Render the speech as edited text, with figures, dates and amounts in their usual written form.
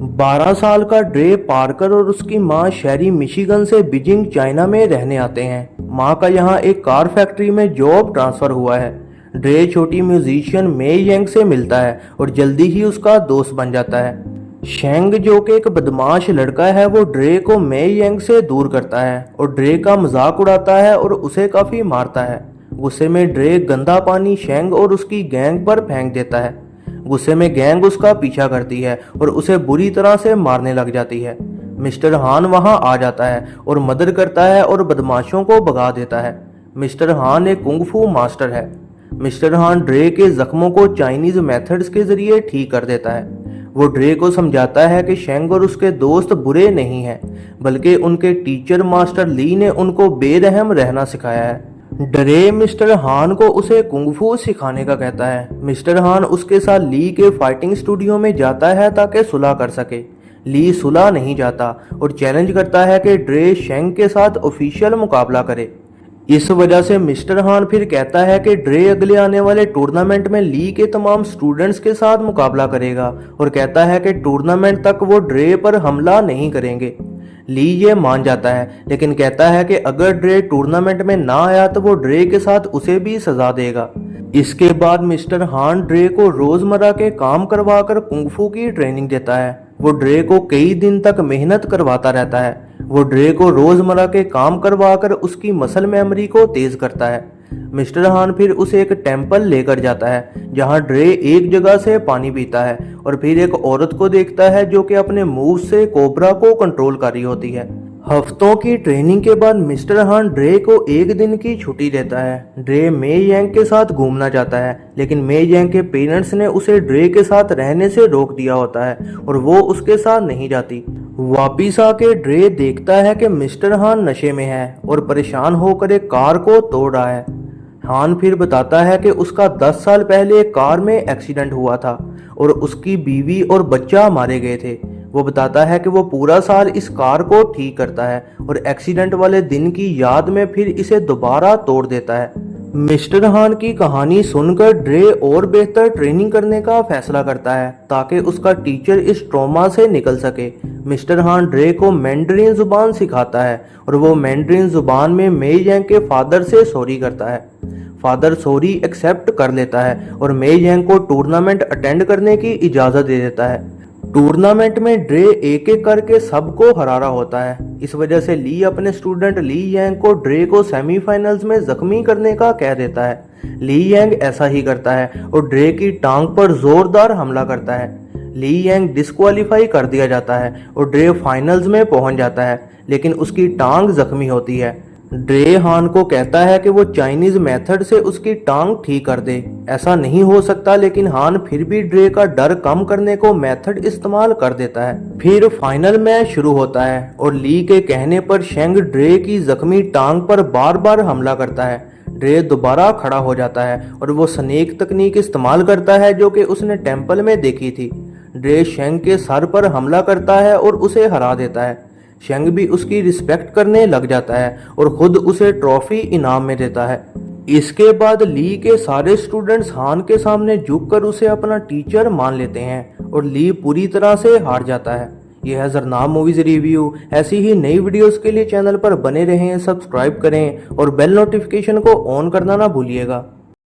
12 साल का ड्रे पार्कर और उसकी मां शेरी मिशिगन से बीजिंग चाइना में रहने आते हैं। मां का यहां एक कार फैक्ट्री में जॉब ट्रांसफर हुआ है। ड्रे छोटी म्यूजिशियन मे यंग से मिलता है और जल्दी ही उसका दोस्त बन जाता है। शेंग जो कि एक बदमाश लड़का है वो ड्रे को मे यंग से दूर करता है और ड्रे का मजाक उड़ाता है और उसे काफी मारता है। गुस्से में ड्रे गंदा पानी शेंग और उसकी गैंग पर फेंक देता है। गुस्से में गैंग उसका पीछा करती है और उसे बुरी तरह से मारने लग जाती है। मिस्टर हान वहां आ जाता है और मदद करता है और बदमाशों को भगा देता है। मिस्टर हान एक कुंग-फू मास्टर है। मिस्टर हान ड्रे के जख्मों को चाइनीज मेथड्स के जरिए ठीक कर देता है। वो ड्रे को समझाता है कि शेंग और उसके दोस्त बुरे नहीं हैं, बल्कि उनके टीचर मास्टर ली ने उनको बेरहम रहना सिखाया है। ड्रे मिस्टर हान को उसे कुंग-फू सिखाने का कहता है। मिस्टर हान उसके साथ ली के फाइटिंग स्टूडियो में जाता है ताकि सुलह कर सके। ली सुलह नहीं जाता और चैलेंज करता है कि ड्रे शेंग के साथ ऑफिशियल मुकाबला करे। इस वजह से मिस्टर हान फिर कहता है कि ड्रे अगले आने वाले टूर्नामेंट में ली के तमाम स्टूडेंट्स के साथ मुकाबला करेगा और कहता है कि टूर्नामेंट तक वो ड्रे पर हमला नहीं करेंगे। ली ये मान जाता है, लेकिन कहता है कि अगर ड्रे टूर्नामेंट में ना आया तो वो ड्रे के साथ उसे भी सजा देगा। इसके बाद मिस्टर हान ड्रे को रोजमर्रा के काम करवाकर कुंग-फू की ट्रेनिंग देता है। वो ड्रे को कई दिन तक मेहनत करवाता रहता है। वो ड्रे को रोजमर्रा के काम करवाकर उसकी मसल मेमोरी को तेज करता है। मिस्टर हान फिर उसे एक टेंपल लेकर जाता है जहां ड्रे एक जगह से पानी पीता है और फिर एक औरत को देखता है जो कि अपने मूव से कोबरा को कंट्रोल कर रही होती है। हफ्तों की ट्रेनिंग के बाद मिस्टर हान ड्रे को एक दिन की छुट्टी देता है। ड्रे मे यांग के साथ घूमना चाहता है, लेकिन मे यांग के पेरेंट्स ने उसे ड्रे के साथ रहने से रोक दिया होता है और वो उसके साथ नहीं जाती। वापिस आके ड्रे देखता है कि मिस्टर हान नशे में है और परेशान होकर एक कार को तोड़ रहा है। हान फिर बताता है कि उसका 10 साल पहले एक कार में एक्सीडेंट हुआ था और उसकी बीवी और बच्चा मारे गए थे। वो बताता है कि वो पूरा साल इस कार को ठीक करता है और एक्सीडेंट वाले दिन की याद में फिर इसे दोबारा तोड़ देता है। मिस्टर हान की कहानी सुनकर ड्रे और बेहतर ट्रेनिंग करने का फैसला करता है ताकि उसका टीचर इस ट्रॉमा से निकल सके। मिस्टर हान ड्रे को मैंड्रीन जुबान सिखाता है और वो मैंड्रीन जुबान में मे यांग के फादर से सॉरी करता है। फादर सॉरी एक्सेप्ट कर लेता है और मे यांग को टूर्नामेंट अटेंड करने की इजाजत दे देता है। टूर्नामेंट में ड्रे एक एक करके सबको हरा रहा होता है। इस वजह से ली अपने स्टूडेंट ली यांग को ड्रे को सेमीफाइनल्स में जख्मी करने का कह देता है। ली यांग ऐसा ही करता है और ड्रे की टांग पर जोरदार हमला करता है। ली यांग डिस्क्वालीफाई कर दिया जाता है और ड्रे फाइनल्स में पहुंच जाता है, लेकिन उसकी टांग जख्मी होती है। ड्रे हान को कहता है कि वो चाइनीज मेथड से उसकी टांग ठीक कर दे। ऐसा नहीं हो सकता, लेकिन हान फिर भी ड्रे का डर कम करने को मेथड इस्तेमाल कर देता है। फिर फाइनल मैच शुरू होता है और ली के कहने पर शेंग ड्रे की जख्मी टांग पर बार बार हमला करता है। ड्रे दोबारा खड़ा हो जाता है और वो स्नेक तकनीक इस्तेमाल करता है जो कि उसने टेंपल में देखी थी। ड्रे शेंग के सर पर हमला करता है और उसे हरा देता है। शेंग भी उसकी रिस्पेक्ट करने लग जाता है और खुद उसे ट्रॉफी इनाम में देता है। इसके बाद ली के सारे स्टूडेंट्स हान के सामने झुककर उसे अपना टीचर मान लेते हैं और ली पूरी तरह से हार जाता है। यह है जरनाम मूवीज रिव्यू। ऐसी ही नई वीडियोस के लिए चैनल पर बने रहें, सब्सक्राइब करें और बेल नोटिफिकेशन को ऑन करना ना भूलिएगा।